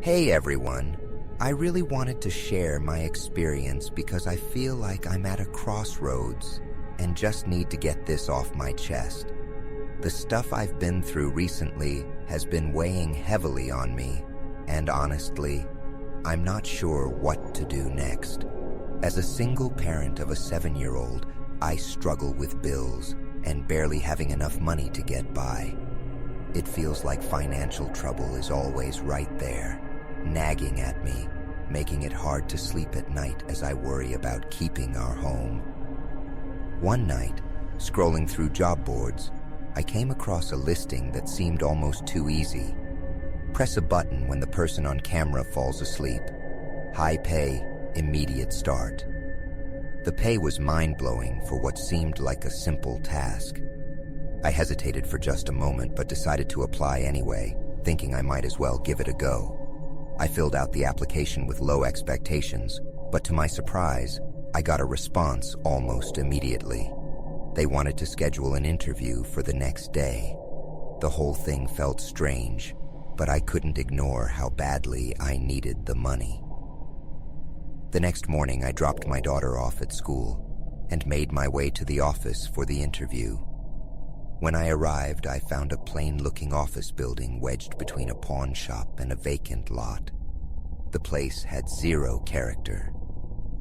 Hey everyone, I really wanted to share my experience because I feel like I'm at a crossroads and just need to get this off my chest. The stuff I've been through recently has been weighing heavily on me, and honestly, I'm not sure what to do next. As a single parent of a 7-year-old, I struggle with bills and barely having enough money to get by. It feels like financial trouble is always right there, nagging at me, making it hard to sleep at night as I worry about keeping our home. One night, scrolling through job boards, I came across a listing that seemed almost too easy. Press a button when the person on camera falls asleep. High pay, immediate start. The pay was mind-blowing for what seemed like a simple task. I hesitated for just a moment but decided to apply anyway, thinking I might as well give it a go. I filled out the application with low expectations, but to my surprise, I got a response almost immediately. They wanted to schedule an interview for the next day. The whole thing felt strange, but I couldn't ignore how badly I needed the money. The next morning, I dropped my daughter off at school and made my way to the office for the interview. When I arrived, I found a plain-looking office building wedged between a pawn shop and a vacant lot. The place had zero character.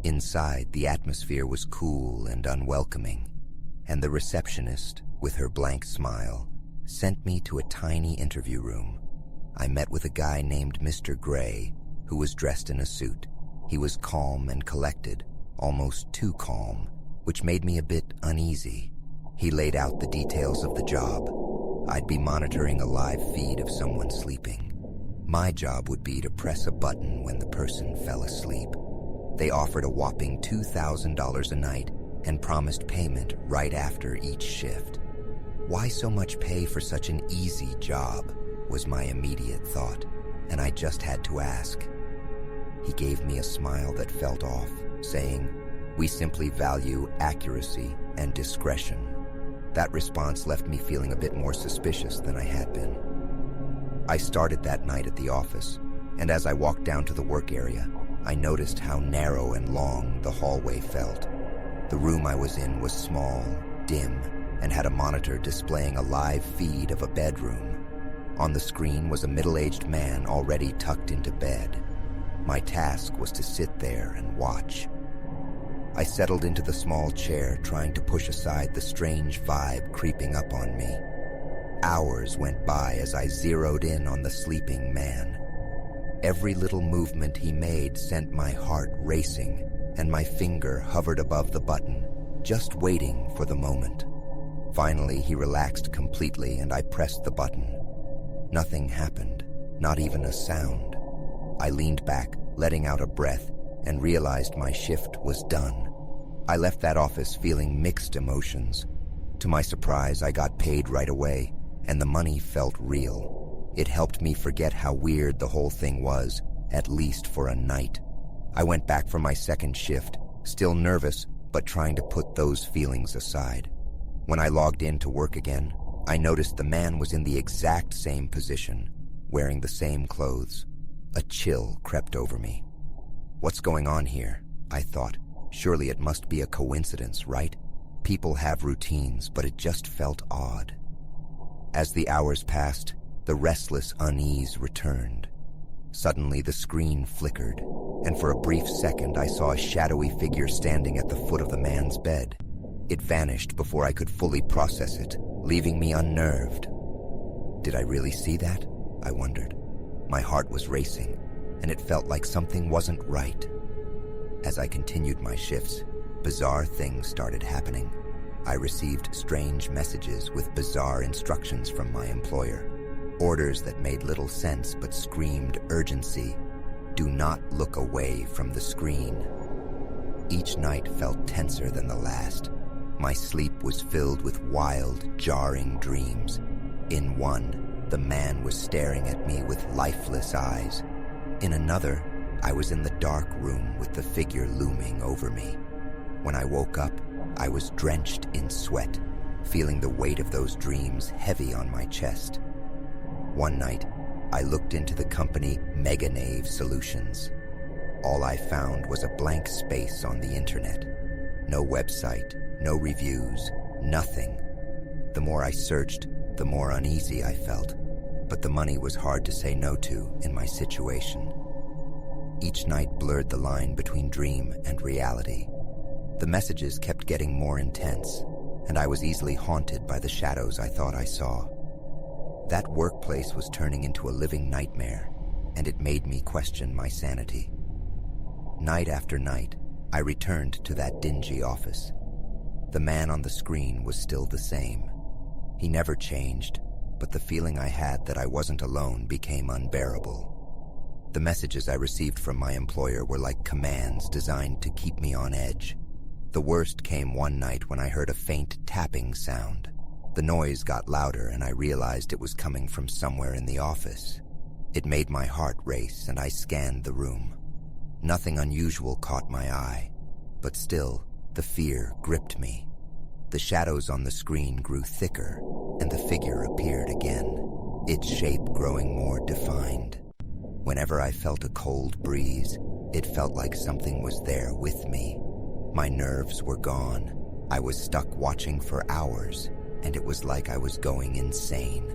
Inside, the atmosphere was cool and unwelcoming, and the receptionist, with her blank smile, sent me to a tiny interview room. I met with a guy named Mr. Gray, who was dressed in a suit. He was calm and collected, almost too calm, which made me a bit uneasy. He laid out the details of the job. I'd be monitoring a live feed of someone sleeping. My job would be to press a button when the person fell asleep. They offered a whopping $2,000 a night and promised payment right after each shift. Why so much pay for such an easy job, was my immediate thought, and I just had to ask. He gave me a smile that felt off, saying, "We simply value accuracy and discretion." That response left me feeling a bit more suspicious than I had been. I started that night at the office, and as I walked down to the work area, I noticed how narrow and long the hallway felt. The room I was in was small, dim, and had a monitor displaying a live feed of a bedroom. On the screen was a middle-aged man already tucked into bed. My task was to sit there and watch. I settled into the small chair, trying to push aside the strange vibe creeping up on me. Hours went by as I zeroed in on the sleeping man. Every little movement he made sent my heart racing, and my finger hovered above the button, just waiting for the moment. Finally, he relaxed completely, and I pressed the button. Nothing happened, not even a sound. I leaned back, letting out a breath, and realized my shift was done. I left that office feeling mixed emotions. To my surprise, I got paid right away, and the money felt real. It helped me forget how weird the whole thing was, at least for a night. I went back for my second shift, still nervous, but trying to put those feelings aside. When I logged in to work again, I noticed the man was in the exact same position, wearing the same clothes. A chill crept over me. What's going on here? I thought. Surely it must be a coincidence, right? People have routines, but it just felt odd. As the hours passed, the restless unease returned. Suddenly the screen flickered, and for a brief second I saw a shadowy figure standing at the foot of the man's bed. It vanished before I could fully process it, leaving me unnerved. Did I really see that? I wondered. My heart was racing, and it felt like something wasn't right. As I continued my shifts, bizarre things started happening. I received strange messages with bizarre instructions from my employer. Orders that made little sense but screamed urgency. Do not look away from the screen. Each night felt tenser than the last. My sleep was filled with wild, jarring dreams. In one, the man was staring at me with lifeless eyes. In another, I was in the dark room with the figure looming over me. When I woke up, I was drenched in sweat, feeling the weight of those dreams heavy on my chest. One night, I looked into the company Meganave Solutions. All I found was a blank space on the internet. No website, no reviews, nothing. The more I searched, the more uneasy I felt, but the money was hard to say no to in my situation. Each night blurred the line between dream and reality. The messages kept getting more intense, and I was easily haunted by the shadows I thought I saw. That workplace was turning into a living nightmare, and it made me question my sanity. Night after night, I returned to that dingy office. The man on the screen was still the same. He never changed, but the feeling I had that I wasn't alone became unbearable. The messages I received from my employer were like commands designed to keep me on edge. The worst came one night when I heard a faint tapping sound. The noise got louder and I realized it was coming from somewhere in the office. It made my heart race and I scanned the room. Nothing unusual caught my eye, but still, the fear gripped me. The shadows on the screen grew thicker and the figure appeared again, its shape growing more defined. Whenever I felt a cold breeze, it felt like something was there with me. My nerves were gone. I was stuck watching for hours, and it was like I was going insane.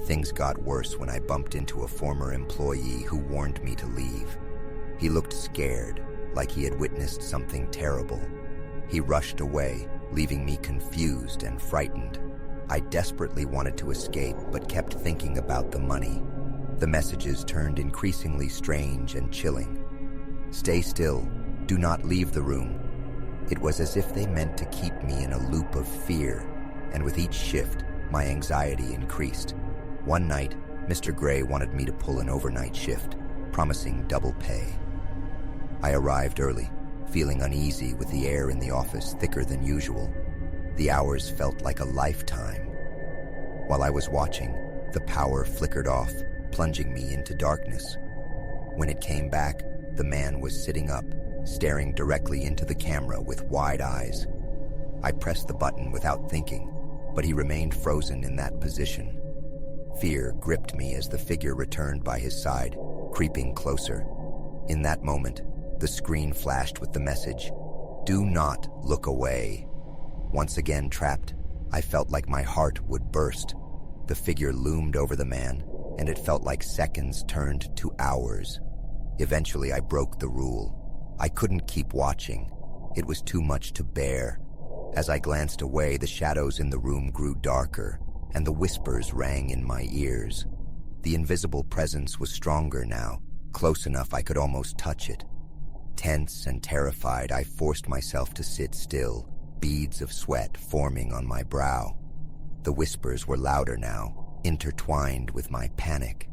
Things got worse when I bumped into a former employee who warned me to leave. He looked scared, like he had witnessed something terrible. He rushed away, leaving me confused and frightened. I desperately wanted to escape, but kept thinking about the money. The messages turned increasingly strange and chilling. "Stay still. Do not leave the room." It was as if they meant to keep me in a loop of fear, and with each shift, my anxiety increased. One night, Mr. Gray wanted me to pull an overnight shift, promising double pay. I arrived early, feeling uneasy with the air in the office thicker than usual. The hours felt like a lifetime. While I was watching, the power flickered off, plunging me into darkness. When it came back, the man was sitting up, staring directly into the camera with wide eyes. I pressed the button without thinking, but he remained frozen in that position. Fear gripped me as the figure returned by his side, creeping closer. In that moment, the screen flashed with the message, "Do not look away." Once again trapped, I felt like my heart would burst. The figure loomed over the man, and it felt like seconds turned to hours. Eventually, I broke the rule. I couldn't keep watching. It was too much to bear. As I glanced away, the shadows in the room grew darker, and the whispers rang in my ears. The invisible presence was stronger now, close enough I could almost touch it. Tense and terrified, I forced myself to sit still, beads of sweat forming on my brow. The whispers were louder now, intertwined with my panic.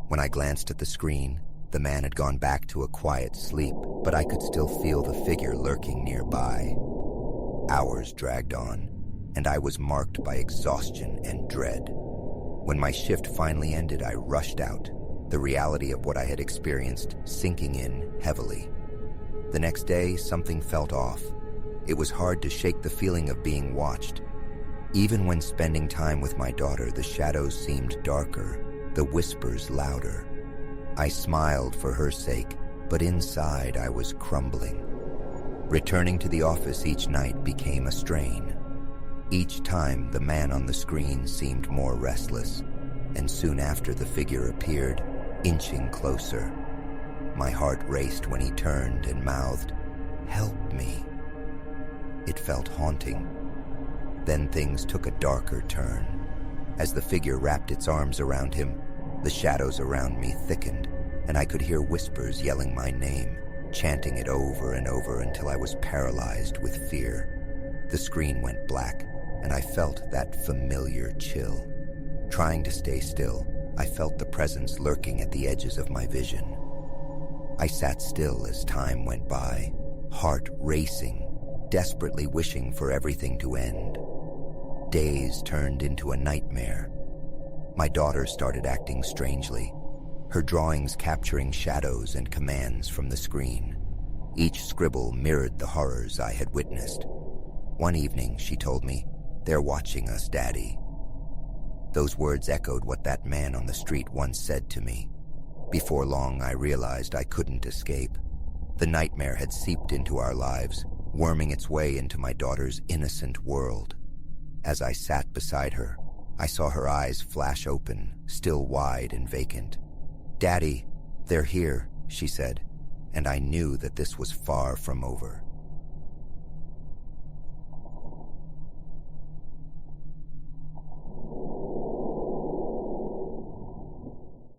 When I glanced at the screen, the man had gone back to a quiet sleep, but I could still feel the figure lurking nearby. Hours dragged on, and I was marked by exhaustion and dread. When my shift finally ended, I rushed out, the reality of what I had experienced sinking in heavily. The next day, something felt off. It was hard to shake the feeling of being watched. Even when spending time with my daughter, the shadows seemed darker, the whispers louder. I smiled for her sake, but inside I was crumbling. Returning to the office each night became a strain. Each time, the man on the screen seemed more restless, and soon after the figure appeared, inching closer. My heart raced when he turned and mouthed, "Help me." It felt haunting. Then things took a darker turn. As the figure wrapped its arms around him, the shadows around me thickened, and I could hear whispers yelling my name, chanting it over and over until I was paralyzed with fear. The screen went black, and I felt that familiar chill. Trying to stay still, I felt the presence lurking at the edges of my vision. I sat still as time went by, heart racing, desperately wishing for everything to end. Days turned into a nightmare. My daughter started acting strangely, her drawings capturing shadows and commands from the screen. Each scribble mirrored the horrors I had witnessed. One evening, she told me, "They're watching us, Daddy." Those words echoed what that man on the street once said to me. Before long, I realized I couldn't escape. The nightmare had seeped into our lives, worming its way into my daughter's innocent world. As I sat beside her, I saw her eyes flash open, still wide and vacant. "Daddy, they're here," she said, and I knew that this was far from over.